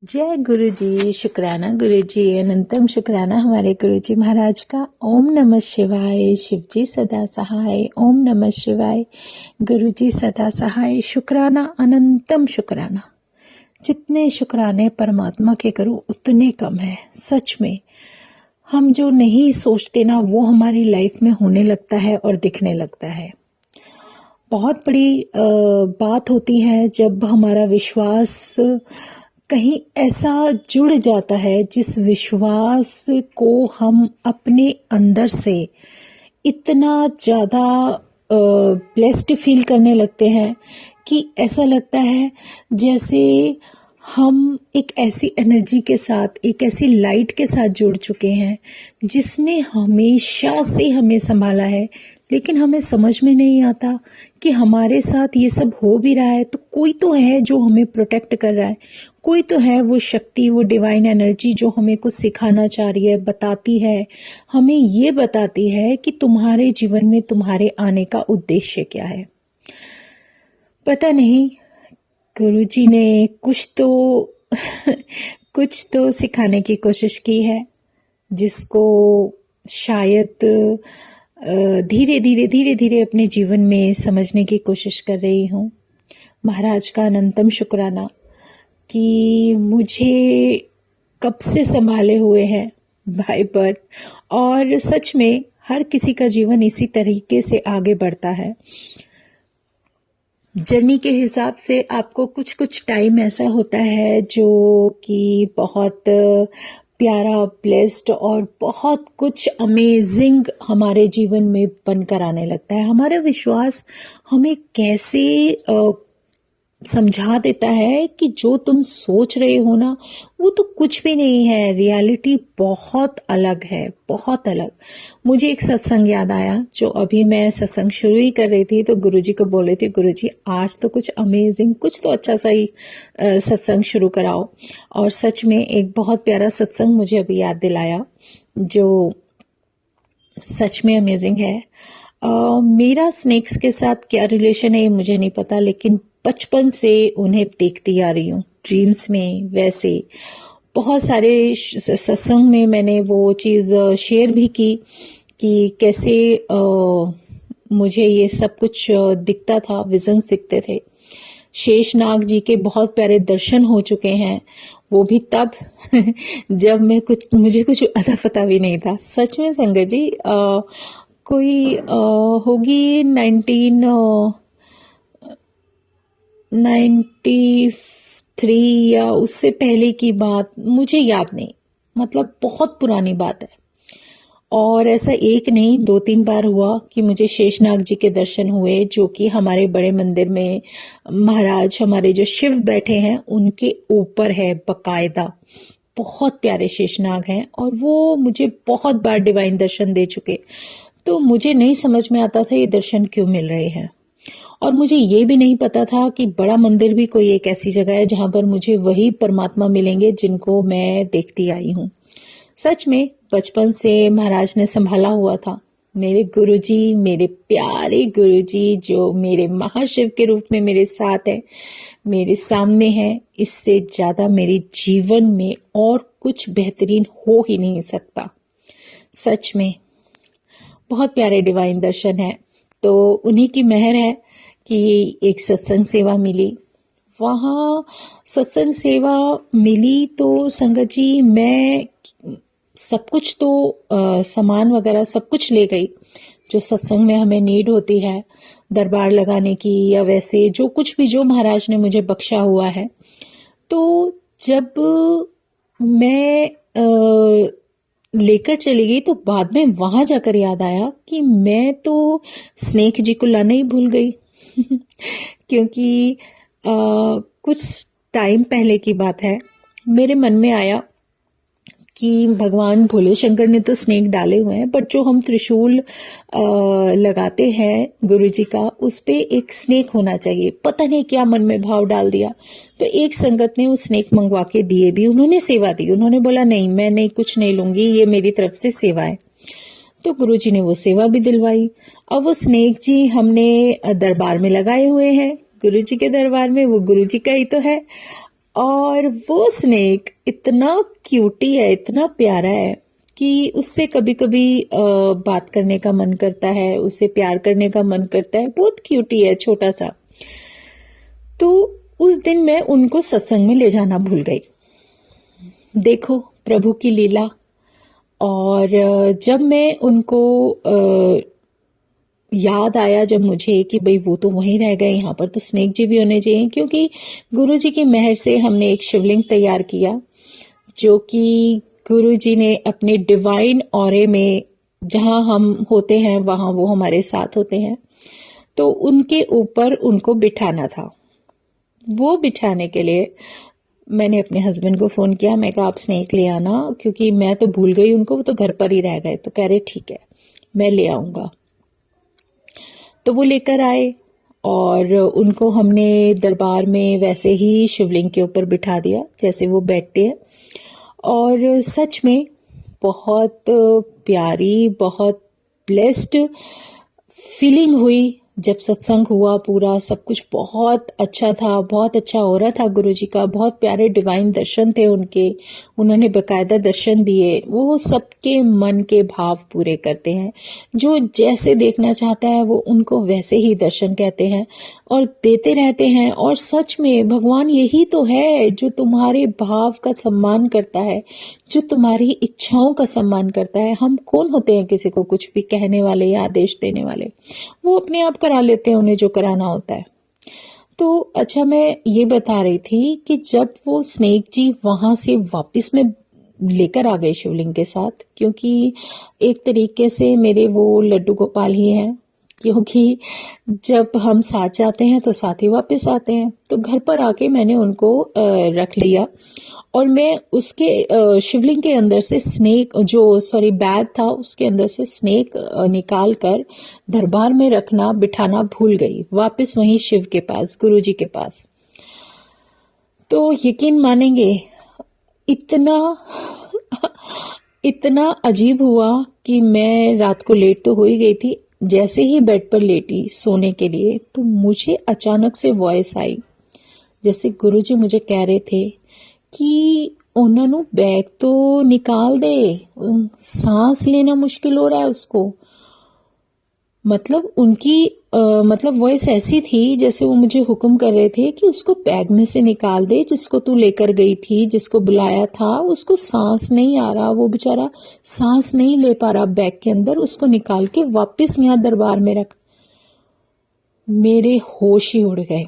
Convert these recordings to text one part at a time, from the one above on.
जय गुरु जी। शुक्राना गुरु जी, अनंतम शुक्राना हमारे गुरु जी महाराज का। ओम नमः शिवाय। शिव जी सदा सहाय। ओम नमः शिवाय। गुरु जी सदा सहाय। शुक्राना, अनंतम शुक्राना। जितने शुक्राने परमात्मा के करूं उतने कम है। सच में हम जो नहीं सोचते ना, वो हमारी लाइफ में होने लगता है और दिखने लगता है। बहुत बड़ी बात होती है जब हमारा विश्वास कहीं ऐसा जुड़ जाता है जिस विश्वास को हम अपने अंदर से इतना ज़्यादा ब्लेस्ड फील करने लगते हैं कि ऐसा लगता है जैसे हम एक ऐसी एनर्जी के साथ, एक ऐसी लाइट के साथ जुड़ चुके हैं जिसने हमेशा से हमें संभाला है, लेकिन हमें समझ में नहीं आता कि हमारे साथ ये सब हो भी रहा है तो कोई तो है जो हमें प्रोटेक्ट कर रहा है, कोई तो है वो शक्ति, वो डिवाइन एनर्जी जो हमें कुछ सिखाना चाह रही है, बताती है, हमें ये बताती है कि तुम्हारे जीवन में तुम्हारे आने का उद्देश्य क्या है। पता नहीं गुरुजी ने कुछ तो कुछ तो सिखाने की कोशिश की है जिसको शायद धीरे धीरे अपने जीवन में समझने की कोशिश कर रही हूँ। महाराज का अनंतम शुक्राना कि मुझे कब से संभाले हुए हैं बाय बर्थ, और सच में हर किसी का जीवन इसी तरीके से आगे बढ़ता है। जर्नी के हिसाब से आपको कुछ कुछ टाइम ऐसा होता है जो कि बहुत प्यारा, ब्लेस्ड और बहुत कुछ अमेजिंग हमारे जीवन में बनकर आने लगता है। हमारा विश्वास हमें कैसे समझा देता है कि जो तुम सोच रहे हो ना, वो तो कुछ भी नहीं है, रियलिटी बहुत अलग है, बहुत अलग। मुझे एक सत्संग याद आया, जो अभी मैं सत्संग शुरू ही कर रही थी तो गुरुजी को बोले थे, गुरुजी आज तो कुछ अमेजिंग, कुछ तो अच्छा सा ही सत्संग शुरू कराओ। और सच में एक बहुत प्यारा सत्संग मुझे अभी याद दिलाया जो सच में अमेजिंग है। मेरा स्नेक्स के साथ क्या रिलेशन है ये मुझे नहीं पता, लेकिन बचपन से उन्हें देखती आ रही हूँ ड्रीम्स में। वैसे बहुत सारे सत्संग में मैंने वो चीज़ शेयर भी की कि कैसे मुझे ये सब कुछ दिखता था, विजन्स दिखते थे। शेषनाग जी के बहुत प्यारे दर्शन हो चुके हैं, वो भी तब जब मुझे कुछ अता पता भी नहीं था। सच में संगत जी कोई होगी 1993 या उससे पहले की बात, मुझे याद नहीं, मतलब बहुत पुरानी बात है। और ऐसा एक नहीं 2-3 बार हुआ कि मुझे शेषनाग जी के दर्शन हुए, जो कि हमारे बड़े मंदिर में महाराज, हमारे जो शिव बैठे हैं उनके ऊपर है बकायदा। बहुत प्यारे शेषनाग हैं और वो मुझे बहुत बार डिवाइन दर्शन दे चुके। तो मुझे नहीं समझ में आता था ये दर्शन क्यों मिल रहे हैं, और मुझे ये भी नहीं पता था कि बड़ा मंदिर भी कोई एक ऐसी जगह है जहां पर मुझे वही परमात्मा मिलेंगे जिनको मैं देखती आई हूँ। सच में बचपन से महाराज ने संभाला हुआ था। मेरे गुरुजी, मेरे प्यारे गुरुजी जो मेरे महाशिव के रूप में मेरे साथ है, मेरे सामने है, इससे ज्यादा मेरे जीवन में और कुछ बेहतरीन हो ही नहीं सकता। सच में बहुत प्यारे डिवाइन दर्शन है। तो उन्हीं की मेहर है कि एक सत्संग सेवा मिली। वहाँ सत्संग सेवा मिली तो संगत जी मैं सब कुछ तो सामान वगैरह सब कुछ ले गई जो सत्संग में हमें नीड होती है, दरबार लगाने की या वैसे जो कुछ भी जो महाराज ने मुझे बख्शा हुआ है। तो जब मैं लेकर चली गई तो बाद में वहां जाकर याद आया कि मैं तो स्नेक जी को लाना ही भूल गई क्योंकि कुछ टाइम पहले की बात है, मेरे मन में आया कि भगवान भोले शंकर ने तो स्नेक डाले हुए हैं, बट जो हम त्रिशूल लगाते हैं गुरुजी का, उस पे एक स्नेक होना चाहिए। पता नहीं क्या मन में भाव डाल दिया, तो एक संगत ने वो स्नेक मंगवा के दिए भी, उन्होंने सेवा दी। उन्होंने बोला नहीं, मैं नहीं, कुछ नहीं लूंगी, ये मेरी तरफ से सेवा है। तो गुरुजी ने वो सेवा भी दिलवाई। अब वो स्नेक जी हमने दरबार में लगाए हुए हैं, गुरुजी के दरबार में, वो गुरुजी का ही तो है। और वो स्नेक इतना क्यूटी है, इतना प्यारा है कि उससे कभी कभी बात करने का मन करता है, उससे प्यार करने का मन करता है। बहुत क्यूटी है, छोटा सा। तो उस दिन मैं उनको सत्संग में ले जाना भूल गई। देखो प्रभु की लीला। और जब मैं उनको याद आया जब मुझे कि भाई वो तो वहीं रह गए, यहाँ पर तो स्नेक जी भी होने चाहिए, क्योंकि गुरु जी की मेहर से हमने एक शिवलिंग तैयार किया जो कि गुरु जी ने अपने डिवाइन ऑरे में, जहाँ हम होते हैं वहाँ वो हमारे साथ होते हैं, तो उनके ऊपर उनको बिठाना था। वो बिठाने के लिए मैंने अपने हस्बैंड को फ़ोन किया। मैं कहा आप स्नेक ले आना, क्योंकि मैं तो भूल गई उनको, वो तो घर पर ही रह गए। तो कह रहे ठीक है मैं ले आऊँगा। तो वो लेकर आए और उनको हमने दरबार में वैसे ही शिवलिंग के ऊपर बिठा दिया जैसे वो बैठते हैं। और सच में बहुत प्यारी, बहुत ब्लेस्ड फीलिंग हुई जब सत्संग हुआ। पूरा सब कुछ बहुत अच्छा था, बहुत अच्छा हो रहा था गुरु जी का। बहुत प्यारे डिवाइन दर्शन थे उनके, उन्होंने बकायदा दर्शन दिए। वो सबके मन के भाव पूरे करते हैं। जो जैसे देखना चाहता है वो उनको वैसे ही दर्शन कहते हैं और देते रहते हैं। और सच में भगवान यही तो है जो तुम्हारे भाव का सम्मान करता है, जो तुम्हारी इच्छाओं का सम्मान करता है। हम कौन होते हैं किसी को कुछ भी कहने वाले या आदेश देने वाले? वो अपने आप करा लेते हैं उन्हें जो कराना होता है। तो अच्छा, मैं ये बता रही थी कि जब वो स्नेक जी वहां से वापस में लेकर आ गए शिवलिंग के साथ, क्योंकि एक तरीके से मेरे वो लड्डू गोपाल ही हैं, क्योंकि जब हम साथ जाते हैं तो साथ ही वापस आते हैं। तो घर पर आके मैंने उनको रख लिया और मैं उसके शिवलिंग के अंदर से स्नेक बैग था उसके अंदर से स्नेक निकाल कर दरबार में रखना बिठाना भूल गई, वापस वहीं शिव के पास, गुरु जी के पास। तो यकीन मानेंगे, इतना इतना अजीब हुआ कि मैं रात को लेट तो हो ही गई थी। जैसे ही बेड पर लेटी सोने के लिए तो मुझे अचानक से वॉइस आई, जैसे गुरुजी मुझे कह रहे थे कि उन्होंने बैग तो निकाल दे, सांस लेना मुश्किल हो रहा है उसको। मतलब उनकी मतलब वॉइस ऐसी थी जैसे वो मुझे हुक्म कर रहे थे कि उसको बैग में से निकाल दे, जिसको तू लेकर गई थी, जिसको बुलाया था, उसको सांस नहीं आ रहा, वो बेचारा सांस नहीं ले पा रहा बैग के अंदर, उसको निकाल के वापस यहाँ दरबार में रख। मेरे होश ही उड़ गए।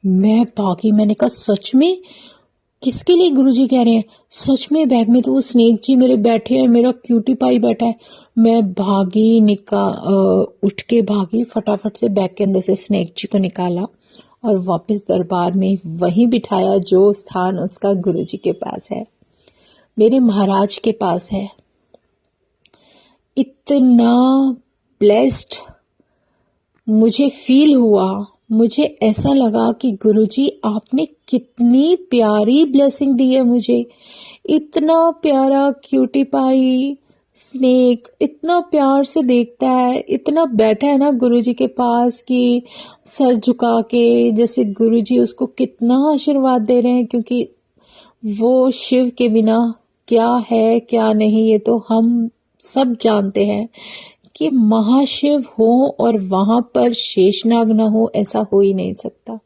मैं भागी, मैंने कहा सच में? किसके लिए गुरुजी कह रहे हैं? सच में बैग में तो वो स्नेक जी मेरे बैठे हैं, मेरा क्यूटी पाई बैठा है। मैं भागी, उठ के भागी, फटाफट से बैग के अंदर से स्नेक जी को निकाला और वापस दरबार में वहीं बिठाया जो स्थान उसका गुरुजी के पास है, मेरे महाराज के पास है। इतना ब्लेस्ड मुझे फील हुआ, मुझे ऐसा लगा कि गुरुजी आपने कितनी प्यारी ब्लेसिंग दी है मुझे। इतना प्यारा क्यूटी पाई स्नेक, इतना प्यार से देखता है, इतना बैठा है ना गुरुजी के पास कि सर झुका के, जैसे गुरुजी उसको कितना आशीर्वाद दे रहे हैं। क्योंकि वो शिव के बिना क्या है क्या नहीं ये तो हम सब जानते हैं कि महाशिव हो और वहां पर शेषनाग ना हो, ऐसा हो ही नहीं सकता।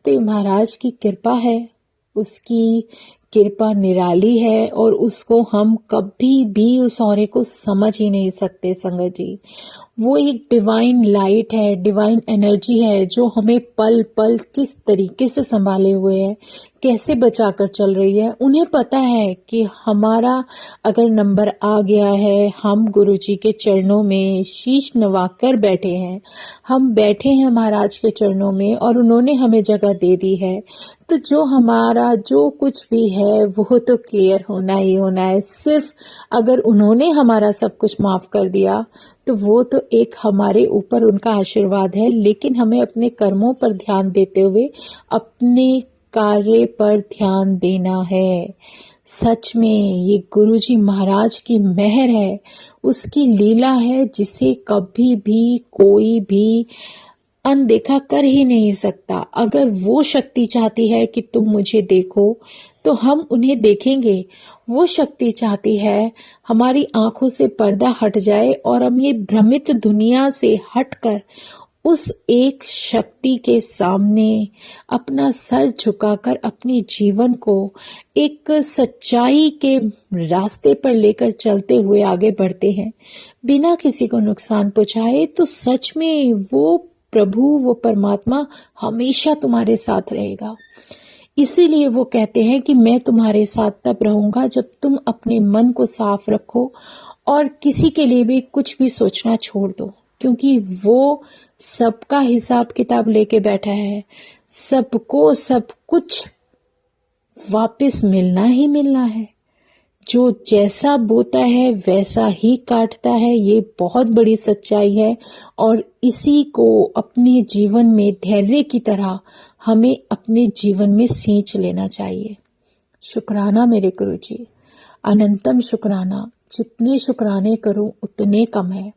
तो ये महाराज की कृपा है, उसकी कृपा निराली है और उसको हम कभी भी उस औरे को समझ ही नहीं सकते संगत जी। वो एक डिवाइन लाइट है, डिवाइन एनर्जी है जो हमें पल पल किस तरीके से संभाले हुए है, कैसे बचाकर चल रही है। उन्हें पता है कि हमारा अगर नंबर आ गया है, हम गुरुजी के चरणों में शीश नवाकर बैठे हैं, हम बैठे हैं महाराज के चरणों में और उन्होंने हमें जगह दे दी है, तो जो हमारा जो कुछ भी है वो तो क्लियर होना ही होना है। सिर्फ अगर उन्होंने हमारा सब कुछ माफ कर दिया तो वो तो एक हमारे ऊपर उनका आशीर्वाद है। लेकिन हमें अपने कर्मों पर ध्यान देते हुए अपने कार्य पर ध्यान देना है। सच में ये गुरुजी महाराज की मेहर है, उसकी लीला है जिसे कभी भी कोई भी अनदेखा कर ही नहीं सकता। अगर वो शक्ति चाहती है कि तुम मुझे देखो तो हम उन्हें देखेंगे। वो शक्ति चाहती है हमारी आंखों से पर्दा हट जाए और हम ये भ्रमित दुनिया से हटकर उस एक शक्ति के सामने अपना सर झुकाकर अपने जीवन को एक सच्चाई के रास्ते पर लेकर चलते हुए आगे बढ़ते हैं बिना किसी को नुकसान पहुंचाए। तो सच में वो प्रभु, वो परमात्मा हमेशा तुम्हारे साथ रहेगा। इसीलिए वो कहते हैं कि मैं तुम्हारे साथ तब रहूंगा जब तुम अपने मन को साफ रखो और किसी के लिए भी कुछ भी सोचना छोड़ दो, क्योंकि वो सबका हिसाब किताब लेके बैठा है। सबको सब कुछ वापस मिलना ही मिलना है। जो जैसा बोता है वैसा ही काटता है, ये बहुत बड़ी सच्चाई है। और इसी को अपने जीवन में धैर्य की तरह हमें अपने जीवन में सींच लेना चाहिए। शुक्राना मेरे गुरुजी, अनंतम शुक्राना। जितने शुक्राने करूं उतने कम है।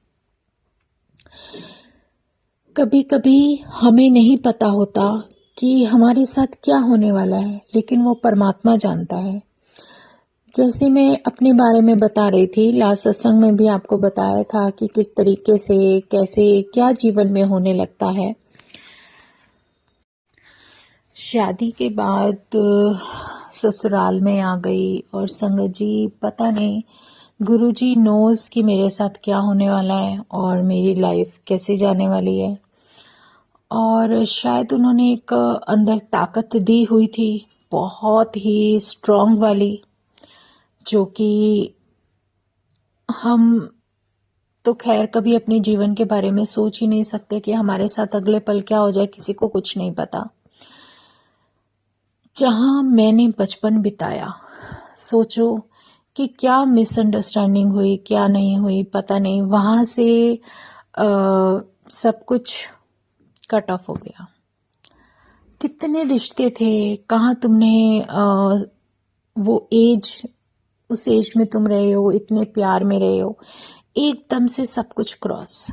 कभी कभी हमें नहीं पता होता कि हमारे साथ क्या होने वाला है, लेकिन वो परमात्मा जानता है। जैसे मैं अपने बारे में बता रही थी, लास्ट सत्संग में भी आपको बताया था कि किस तरीके से कैसे क्या जीवन में होने लगता है। शादी के बाद ससुराल में आ गई और संगत जी पता नहीं, गुरुजी नोज कि मेरे साथ क्या होने वाला है और मेरी लाइफ कैसे जाने वाली है। और शायद उन्होंने एक अंदर ताकत दी हुई थी, बहुत ही स्ट्रॉन्ग वाली, जो कि हम तो खैर कभी अपने जीवन के बारे में सोच ही नहीं सकते कि हमारे साथ अगले पल क्या हो जाए, किसी को कुछ नहीं पता। जहां मैंने बचपन बिताया, सोचो कि क्या मिसअंडरस्टैंडिंग हुई, क्या नहीं हुई पता नहीं। वहां से सब कुछ कट ऑफ हो गया। कितने रिश्ते थे, कहाँ तुमने वो एज, उस एज में तुम रहे हो, इतने प्यार में रहे हो, एकदम से सब कुछ क्रॉस।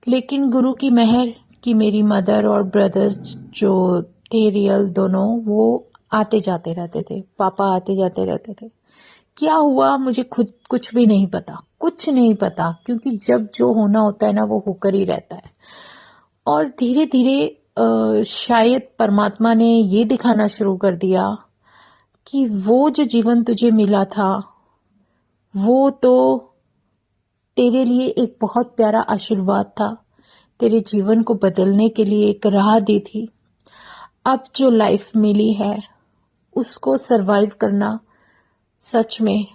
लेकिन गुरु की मेहर कि मेरी मदर और ब्रदर्स जो थे रियल दोनों, वो आते जाते रहते थे, पापा आते जाते रहते थे। क्या हुआ मुझे खुद कुछ भी नहीं पता, कुछ नहीं पता, क्योंकि जब जो होना होता है ना वो होकर ही रहता है। और धीरे धीरे शायद परमात्मा ने ये दिखाना शुरू कर दिया कि वो जो जीवन तुझे मिला था वो तो तेरे लिए एक बहुत प्यारा आशीर्वाद था, तेरे जीवन को बदलने के लिए एक राह दी थी। अब जो लाइफ मिली है उसको सरवाइव करना, सच में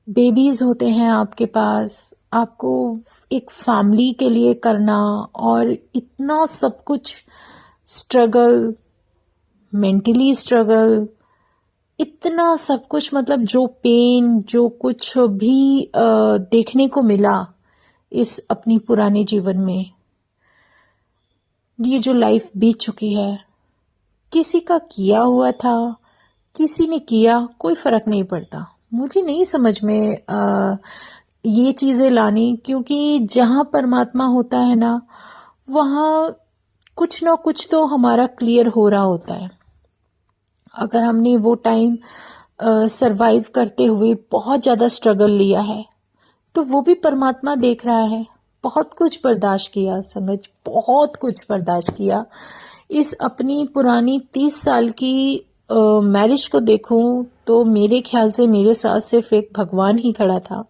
बेबीज होते हैं आपके पास, आपको एक फैमिली के लिए करना, और इतना सब कुछ स्ट्रगल, मेंटली स्ट्रगल, इतना सब कुछ, मतलब जो पेन, जो कुछ भी देखने को मिला इस अपनी पुराने जीवन में, ये जो लाइफ बीत चुकी है, किसी का किया हुआ था, किसी ने किया, कोई फर्क नहीं पड़ता। मुझे नहीं समझ में ये चीजें लानी, क्योंकि जहां परमात्मा होता है ना, वहां कुछ ना कुछ तो हमारा क्लियर हो रहा होता है। अगर हमने वो टाइम सरवाइव करते हुए बहुत ज़्यादा स्ट्रगल लिया है तो वो भी परमात्मा देख रहा है। बहुत कुछ बर्दाश्त किया संगत, बहुत कुछ बर्दाश्त किया। इस अपनी पुरानी 30 साल की मैरिज को देखूं तो मेरे ख्याल से मेरे साथ सिर्फ एक भगवान ही खड़ा था,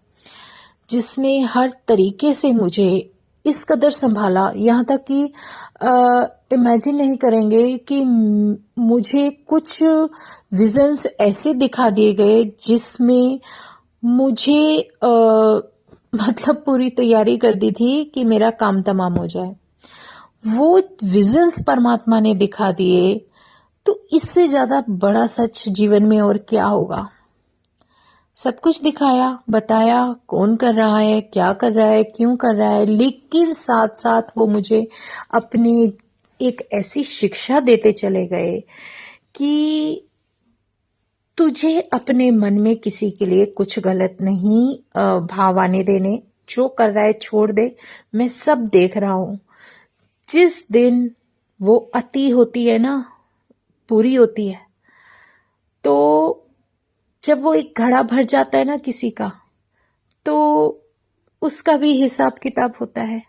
जिसने हर तरीके से मुझे इस कदर संभाला। यहाँ तक कि इमेजिन नहीं करेंगे कि मुझे कुछ विजन्स ऐसे दिखा दिए गए जिसमें मुझे मतलब पूरी तैयारी कर दी थी कि मेरा काम तमाम हो जाए। वो विजन्स परमात्मा ने दिखा दिए, तो इससे ज्यादा बड़ा सच जीवन में और क्या होगा। सब कुछ दिखाया, बताया कौन कर रहा है, क्या कर रहा है, क्यों कर रहा है, लेकिन साथ साथ वो मुझे अपनी एक ऐसी शिक्षा देते चले गए कि तुझे अपने मन में किसी के लिए कुछ गलत नहीं भाव आने देने। जो कर रहा है छोड़ दे, मैं सब देख रहा हूं। जिस दिन वो अति होती है ना, पूरी होती है, तो जब वो एक घड़ा भर जाता है ना किसी का, तो उसका भी हिसाब किताब होता है।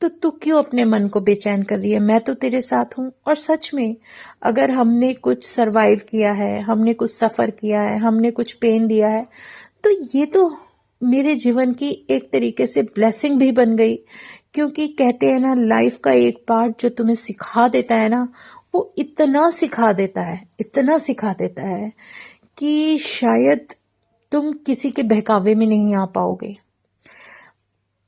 तो तू क्यों अपने मन को बेचैन कर रही है? मैं तो तेरे साथ हूं। और सच में अगर हमने कुछ सरवाइव किया है, हमने कुछ सफर किया है, हमने कुछ पेन दिया है, तो ये तो मेरे जीवन की एक तरीके से ब्लेसिंग भी बन गई। क्योंकि कहते हैं ना, लाइफ का एक पार्ट जो तुम्हें सिखा देता है ना, वो इतना सिखा देता है, इतना सिखा देता है कि शायद तुम किसी के बहकावे में नहीं आ पाओगे।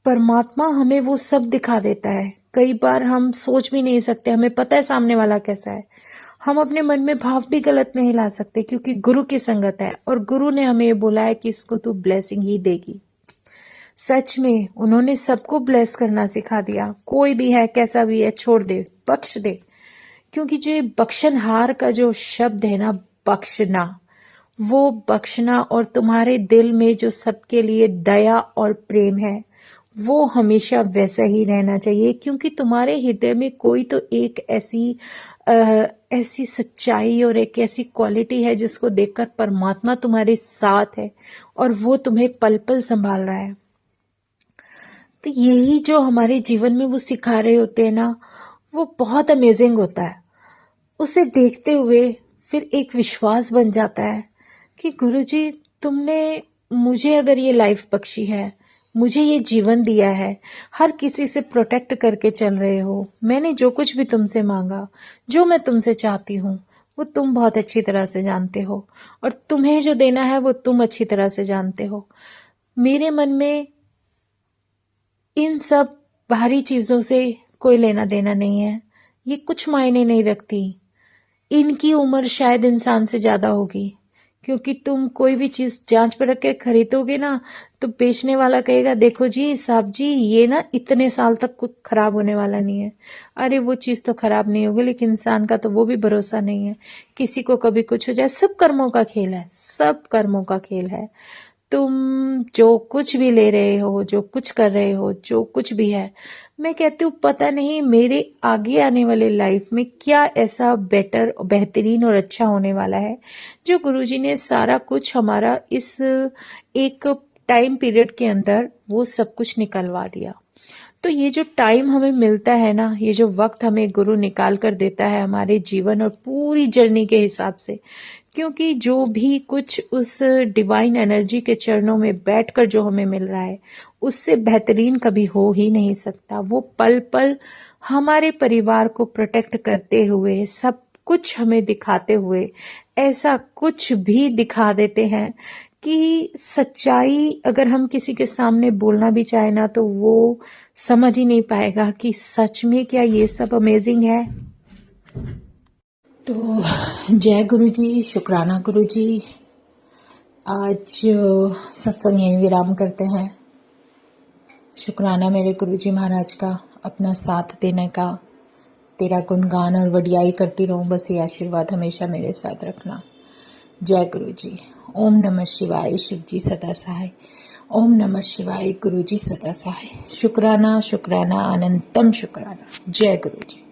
परमात्मा हमें वो सब दिखा देता है। कई बार हम सोच भी नहीं सकते, हमें पता है सामने वाला कैसा है, हम अपने मन में भाव भी गलत नहीं ला सकते, क्योंकि गुरु की संगत है और गुरु ने हमें ये बोला है कि इसको तू ब्लेसिंग ही देगी। सच में उन्होंने सबको ब्लेस करना सिखा दिया। कोई भी है, कैसा भी है, छोड़ दे, बख्श दे। क्योंकि जो ये बख्शनहार का जो शब्द है ना, बख्शना, वो बख्शना, और तुम्हारे दिल में जो सबके लिए दया और प्रेम है, वो हमेशा वैसा ही रहना चाहिए। क्योंकि तुम्हारे हृदय में कोई तो एक ऐसी सच्चाई और एक ऐसी क्वालिटी है जिसको देखकर परमात्मा तुम्हारे साथ है और वो तुम्हें पल पल संभाल रहा है। तो यही जो हमारे जीवन में वो सिखा रहे होते हैं ना, वो बहुत अमेजिंग होता है। उसे देखते हुए फिर एक विश्वास बन जाता है कि गुरुजी, तुमने मुझे अगर ये लाइफ बख्शी है, मुझे ये जीवन दिया है, हर किसी से प्रोटेक्ट करके चल रहे हो, मैंने जो कुछ भी तुमसे मांगा, जो मैं तुमसे चाहती हूँ, वो तुम बहुत अच्छी तरह से जानते हो, और तुम्हें जो देना है वो तुम अच्छी तरह से जानते हो। मेरे मन में इन सब बाहरी चीजों से कोई लेना देना नहीं है, ये कुछ मायने नहीं रखती। इनकी उम्र शायद इंसान से ज्यादा होगी, क्योंकि तुम कोई भी चीज जांच परख के खरीदोगे ना, तो बेचने वाला कहेगा, देखो जी साहब जी, ये ना इतने साल तक कुछ खराब होने वाला नहीं है। अरे वो चीज तो खराब नहीं होगी, लेकिन इंसान का तो वो भी भरोसा नहीं है, किसी को कभी कुछ हो जाए। सब कर्मों का खेल है, सब कर्मों का खेल है। तुम जो कुछ भी ले रहे हो, जो कुछ कर रहे हो, जो कुछ भी है, मैं कहती हूँ पता नहीं मेरे आगे आने वाले लाइफ में क्या ऐसा बेटर, बेहतरीन और अच्छा होने वाला है, जो गुरुजी ने सारा कुछ हमारा इस एक टाइम पीरियड के अंदर वो सब कुछ निकलवा दिया। तो ये जो टाइम हमें मिलता है ना, ये जो वक्त हमें गुरु निकाल कर देता है हमारे जीवन और पूरी जर्नी के हिसाब से, क्योंकि जो भी कुछ उस डिवाइन एनर्जी के चरणों में बैठकर जो हमें मिल रहा है, उससे बेहतरीन कभी हो ही नहीं सकता। वो पल पल हमारे परिवार को प्रोटेक्ट करते हुए, सब कुछ हमें दिखाते हुए, ऐसा कुछ भी दिखा देते हैं कि सच्चाई अगर हम किसी के सामने बोलना भी चाहे ना, तो वो समझ ही नहीं पाएगा कि सच में क्या ये सब अमेजिंग है। तो जय गुरु जी, शुक्राना गुरु जी। आज सत्संग यहीं विराम करते हैं। शुक्राना मेरे गुरु जी महाराज का, अपना साथ देने का। तेरा गुणगान और वडियाई करती रहूं, बस ये आशीर्वाद हमेशा मेरे साथ रखना। जय गुरु जी। ओम नमः शिवाय, शिव जी सदा सहाय। ओम नमः शिवाय, गुरु जी सदा सहाय। शुक्राना शुक्राना, अनंतम शुक्राना। जय गुरु जी।